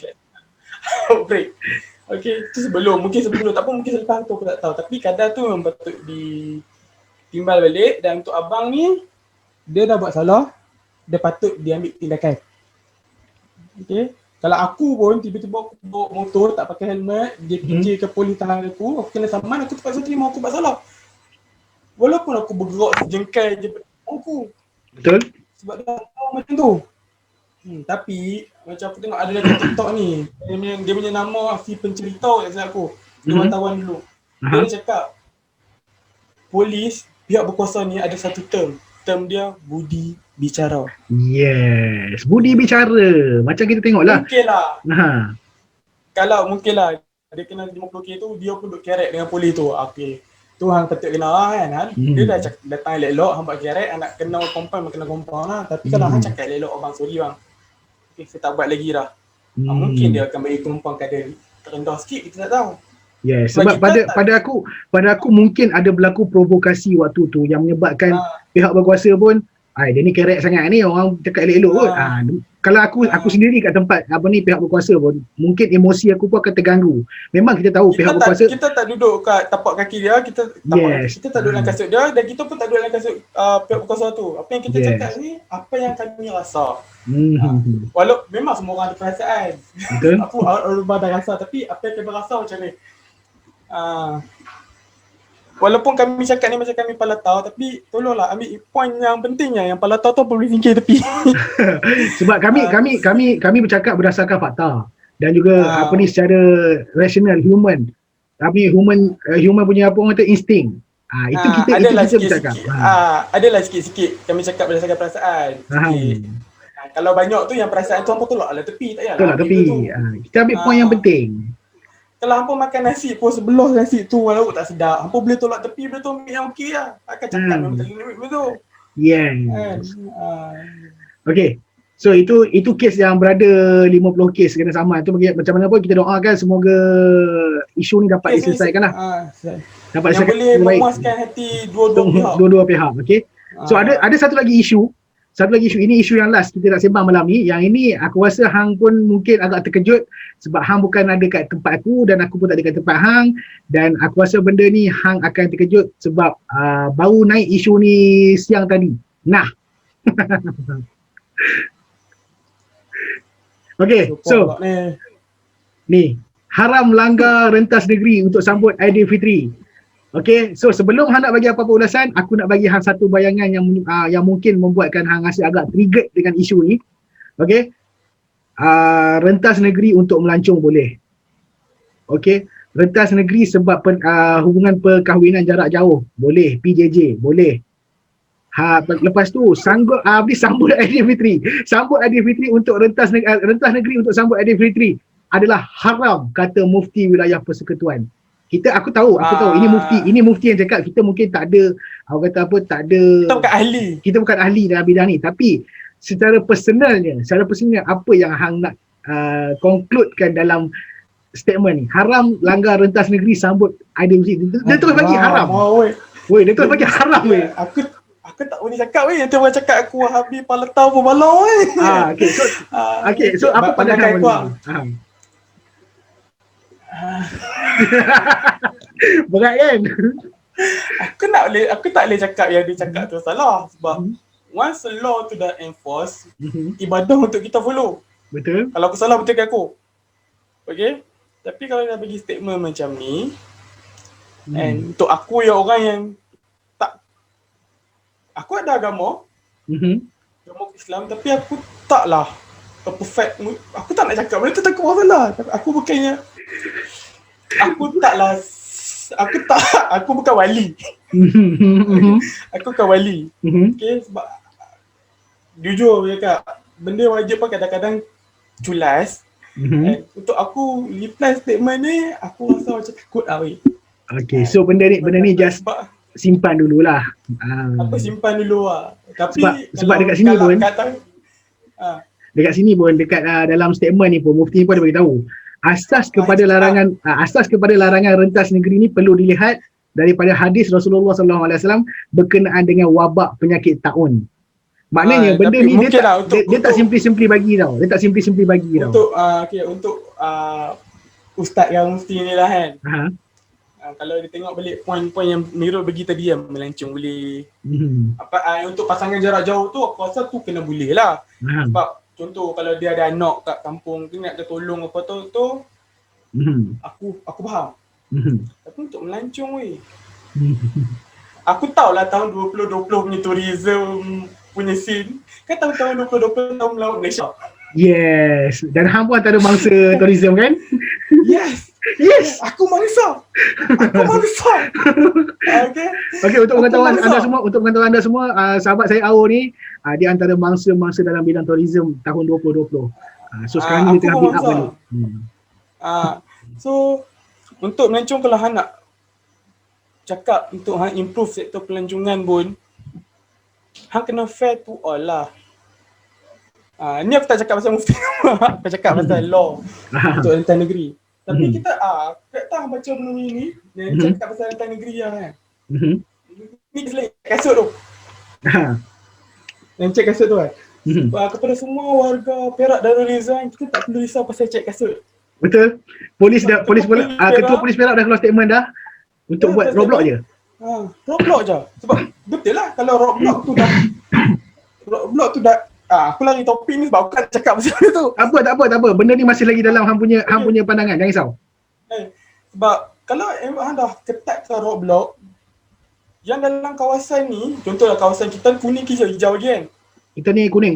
Okay, tu mungkin sebelum, tak pun mungkin selepas tu aku tak tahu. Tapi kadar tu memang patut ditimbal balik. Dan untuk abang ni, dia dah buat salah, dia patut diambil tindakan. Okay. Kalau aku pun tiba-tiba aku bawa motor tak pakai helmet, dia PJ ke polis tangan aku kena saman, aku terpaksa terima aku buat salah. Walaupun aku bergerak sejengkal je aku. Betul. Sebab dah tahu macam tu. Tapi macam aku tengok ada dalam TikTok ni, dia punya nama si pencerita kat sana aku. Dia wartawan dulu. Dia cakap polis, pihak berkuasa ni ada satu term. Term dia budi bicara. Yes, budi bicara. Macam kita tengoklah. Mungkin lah. Kalau mungkin lah dia kena 50k tu, dia pun duk kerek dengan polis tu. Okay. Tu hang patut kena lah kan. Dia dah datang elok-elok, hang buat kerek, hang nak kena compound, kena compound lah. Tapi kalau hang cakap elok, abang sorry bang. Okay, saya tak buat lagi dah. Mungkin dia akan bagi compound kadar terendah sikit, kita tak tahu. Yes, sebab pada aku mungkin ada berlaku provokasi waktu tu yang menyebabkan pihak berkuasa pun dia ni kerek sangat ni, orang cakap elok-elok kot. Kalau aku sendiri kat tempat pihak berkuasa pun mungkin emosi aku pun akan terganggu. Memang kita tahu pihak berkuasa, kita tak duduk kat tapak kaki dia, kita tak duduk dalam kasut dia dan kita pun tak duduk dalam kasut pihak berkuasa tu. Apa yang kita cakap ni, apa yang kami rasa. Walau memang semua orang ada perasaan. Betul. Aku orang dah rasa, tapi apa yang kami rasa macam ni. Walaupun kami cakap ni macam kami palatau, tapi tolonglah ambil point yang pentingnya, yang palatau tu boleh singkir tepi. Sebab kami bercakap berdasarkan fakta dan juga secara rasional, human. Tapi human punya apa orang kata insting. Itu kita bercakap. Adalah sikit-sikit kami cakap berdasarkan perasaan. Kalau banyak tu yang perasaan tu hampa tolak lah tepi, tak payahlah. Tolak tepi. Kita ambil point yang penting. Kalau hampa makan nasi pun sebelah nasi tu walaupun tak sedap, hampa boleh tolak tepi, boleh tu ambil yang okey lah. Akan cakap memang tak limit betul. Yes. Okay. So itu kes yang berada 50 kes kena saman tu. Macam mana pun kita doakan semoga isu ni dapat diselesaikan lah. Dapat yang boleh memuaskan hati dua-dua pihak. Okay. So ada satu lagi isu. Ini isu yang last kita nak sembang malam ni. Yang ini aku rasa hang pun mungkin agak terkejut sebab hang bukan ada kat tempat aku dan aku pun tak ada kat tempat hang, dan aku rasa benda ni hang akan terkejut sebab baru naik isu ni siang tadi. Nah. Okay, so ni haram langgar rentas negeri untuk sambut Aidilfitri. Okay, so sebelum hang nak bagi apa-apa ulasan, aku nak bagi hang satu bayangan yang mungkin membuatkan hang rasa agak triggered dengan isu ni. Okay, rentas negeri untuk melancong boleh. Okay, rentas negeri sebab hubungan perkahwinan jarak jauh boleh, PJJ boleh. Lepas tu sambut Aidilfitri. Sambut Aidilfitri untuk rentas negeri untuk sambut Aidilfitri adalah haram kata Mufti Wilayah Persekutuan. Aku tahu ini mufti yang cakap, kita mungkin tak ada kita bukan ahli dalam bidang ni, tapi secara personalnya, apa yang hang nak concludekan dalam statement ni? Haram langgar rentas negeri sambut Aidilfitri. Dia terus bagi haram. Weh, dia terus bagi haram weh. Aku tak boleh cakap weh. Dia cakap aku Wahabi pala tahu pun malau weh. So apa pandangan kau? Berat kan? Aku tak boleh cakap yang dia cakap tu salah sebab once the law tu dah enforce, ibadah untuk kita follow. Betul. Kalau aku salah betulkan aku. Okay? Tapi kalau dia bagi statement macam ni, and untuk aku yang orang yang tak, aku ada agama, agama Islam, tapi aku taklah perfect. Aku tak nak cakap benda tu takut orang salah. Aku bukannya, aku bukan wali. Aku bukan wali. Okay, sebab jujur cakap, benda wajib pun kadang-kadang culas. Untuk aku reply statement ni, aku rasa macam takut lah weh. Okay, so benda ni just simpan dululah. Aku simpan dulu lah. Tapi sebab dekat sini pun dekat sini pun dekat dalam statement ni pun Mufti pun ada bagi tahu asas kepada larangan rentas negeri ni perlu dilihat daripada hadis Rasulullah SAW berkenaan dengan wabak penyakit taun. Maknanya benda ni dia tak simply bagi tau. Dia tak simply bagi tau. Untuk ustaz yang mufti ni lah kan. Kalau dia tengok balik poin-poin yang Mirul bagi tadi yang melancong boleh. Untuk pasangan jarak jauh tu aku rasa tu kena boleh lah. Sebab contoh kalau dia ada anak kat kampung tu nak dia tolong apa tu aku faham. Tapi untuk melancong weh. Aku tahulah tahun 2020 punya tourism punya scene. Kan tahun 2020 tahun melawat Malaysia. Yes. Dan hang pun antara bangsa tourism kan? Yes. Aku mangsa. Okay, untuk pengetahuan anda semua, sahabat saya Ao ni dia antara mangsa-mangsa dalam bidang tourism tahun 2020. So sekarang ni dia tengah build up balik. So untuk melancong kalau hang nak cakap untuk hang improve sektor pelancongan pun, hang kena fair to all lah. Ni aku tak cakap pasal mufti. Aku cakap pasal law untuk rentas negeri. Tapi kita tak baca benda ni dia cakap pasal rentas negeri lah kan. Ni selek kasut tu. Yang cek kasut tu kan. Kepada semua warga Perak Darul Rizal, kita tak perlu risau pasal cek kasut. Betul. Ketua polis Perak dah keluar statement dah untuk buat roadblock je. Roadblock je. Sebab betul lah kalau roadblock tu dah aku lari topik ni sebab aku kan cakap pasal tu. Tak apa. Benda ni masih lagi dalam hang punya pandangan. Jangan risau. Sebab kalau hang dah ketatkan roadblock yang dalam kawasan ni, contohlah kawasan kita kuning hijau je kan. Kita ni kuning.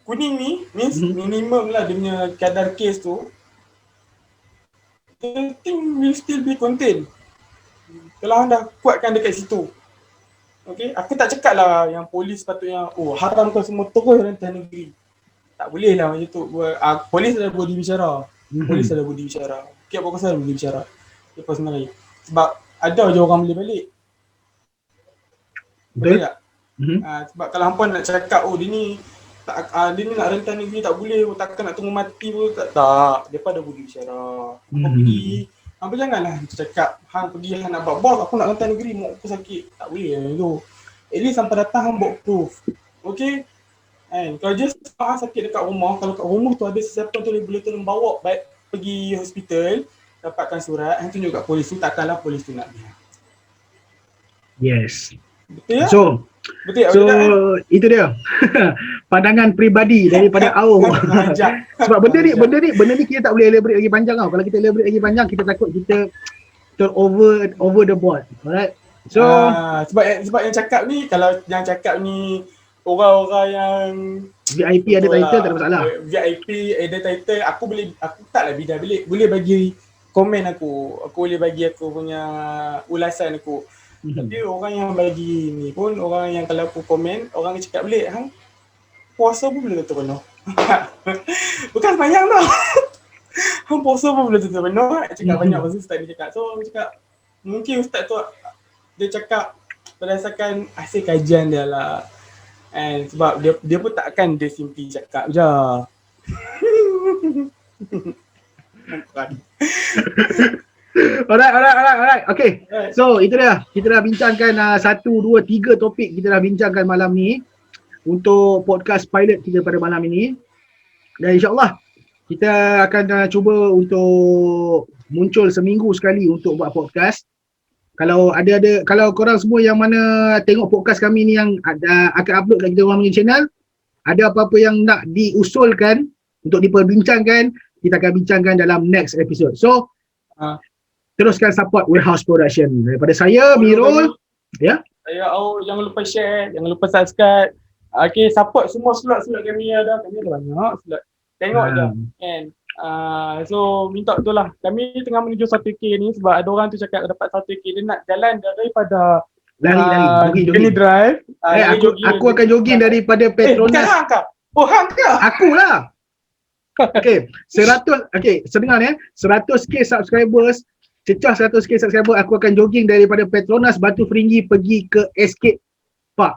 Kuning ni means minimum lah dia punya kadar kes tu. I think will still be contained. Kalau hang dah kuatkan dekat situ. Okay, aku tak cakap lah yang polis patutnya haramkan semua terus rentas negeri. Tak boleh lah macam tu. Polis ada body bicara. Tiap pasal boleh bicara. Lepas sebenarnya. Sebab ada je orang boleh balik. Betul tak? Sebab kalau hampa nak cakap dia ni nak rentas negeri tak boleh, takkan nak tunggu mati pun tak. Depa ada body bicara. Hampa janganlah cakap hang pergi hang nak buat bos aku nak rentas negeri mak aku sakit. Tak boleh macam tu. At least sampai datang hang buat proof. Okay? Kalau just hang sakit dekat rumah, kalau kat rumah tu ada sesiapa tu boleh tolong bawa baik pergi hospital, dapatkan surat, hang tunjuk kat polis tu, takkanlah polis tu nak dia. Yes. Betul ya? So itu dia. Pandangan peribadi daripada Ao. Sebab benda ni kita tak boleh elaborate lagi panjang tau. Kalau kita elaborate lagi panjang kita takut kita over the board. Alright. So sebab yang cakap ni, kalau yang cakap ni orang-orang yang VIP ada title tak ada masalah. VIP ada title, aku taklah bidang boleh bagi komen aku boleh bagi aku punya ulasan aku. Tapi orang yang bagi ni pun, orang yang kalau aku komen, orang yang cakap balik, hang puasa pun boleh tutup penuh. Bukan semayang tau. Hang puasa pun boleh tutup penuh. Cakap banyak pasal ustaz ni cakap. So aku cakap, mungkin ustaz tu dia cakap berdasarkan hasil kajian dia lah. And sebab dia pun takkan dia simply cakap je. Alright. Okay. So, itu dia. Kita dah bincangkan 1, 2, 3 topik kita dah bincangkan malam ni untuk podcast pilot kita pada malam ini. Dan insyaAllah kita akan cuba untuk muncul seminggu sekali untuk buat podcast. Kalau kalau korang semua yang mana tengok podcast kami ni yang akan upload kat kita orang punya channel, ada apa-apa yang nak diusulkan untuk diperbincangkan, kita akan bincangkan dalam next episode. So, teruskan support Warehouse Production. Daripada saya, Mirul. Ya. Saya jangan lupa share, jangan lupa subscribe. Okay, support semua slot-slot kami ada. Kami ada banyak slot. Tengok je. And so minta tu lah. Kami tengah menuju 1K ni sebab ada orang tu cakap dapat 1K. Dia nak jalan daripada jogging. Drive. Aku akan jogging daripada Petronas. Bukan hang kah? Oh, hang kah? Aku lah. Okay, 100, okay, sedengar ni 100k subscribers, cecah 100k subscriber, aku akan jogging daripada Petronas Batu Feringgi pergi ke Escape Park.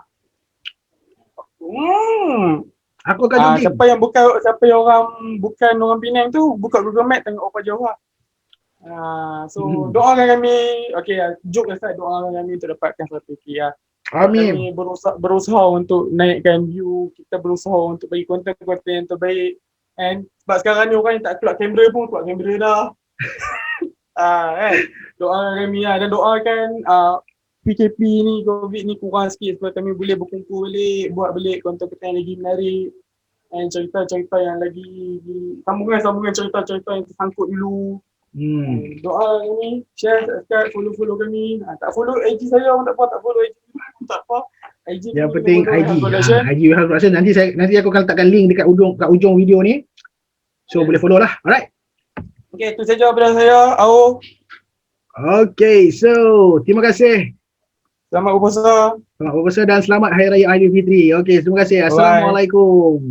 Aku akan jogging. Siapa yang orang bukan orang Penang tu, buka Google Map tengok apa jauh lah. So doakan kami, okay, joke aside, doakan kami untuk dapatkan 100k lah. Amin. Kami berusaha untuk naikkan view, kita berusaha untuk bagi konten-konten yang terbaik. And sebab sekarang ni orang yang tak keluar kamera pun keluar kamera dah. Doakan kami lah, dan doakan PKP ni, COVID ni kurang sikit supaya kami boleh berkumpul balik, buat balik konten-konten yang lagi menarik. And cerita-cerita yang lagi sambungan cerita-cerita yang tersangkut dulu. Doa kami, share, subscribe, follow kami. Tak follow IG saya pun tak apa, tak follow IG tak apa. IG yang penting IG Warehouse Production. Nanti aku akan letakkan link dekat ujung video ni. So boleh follow lah. Alright. Okay, itu saja daripada saya, Ao. Okay, so terima kasih. Selamat berpuasa. Dan selamat Hari Raya Aidilfitri. Okay, terima kasih. Assalamualaikum.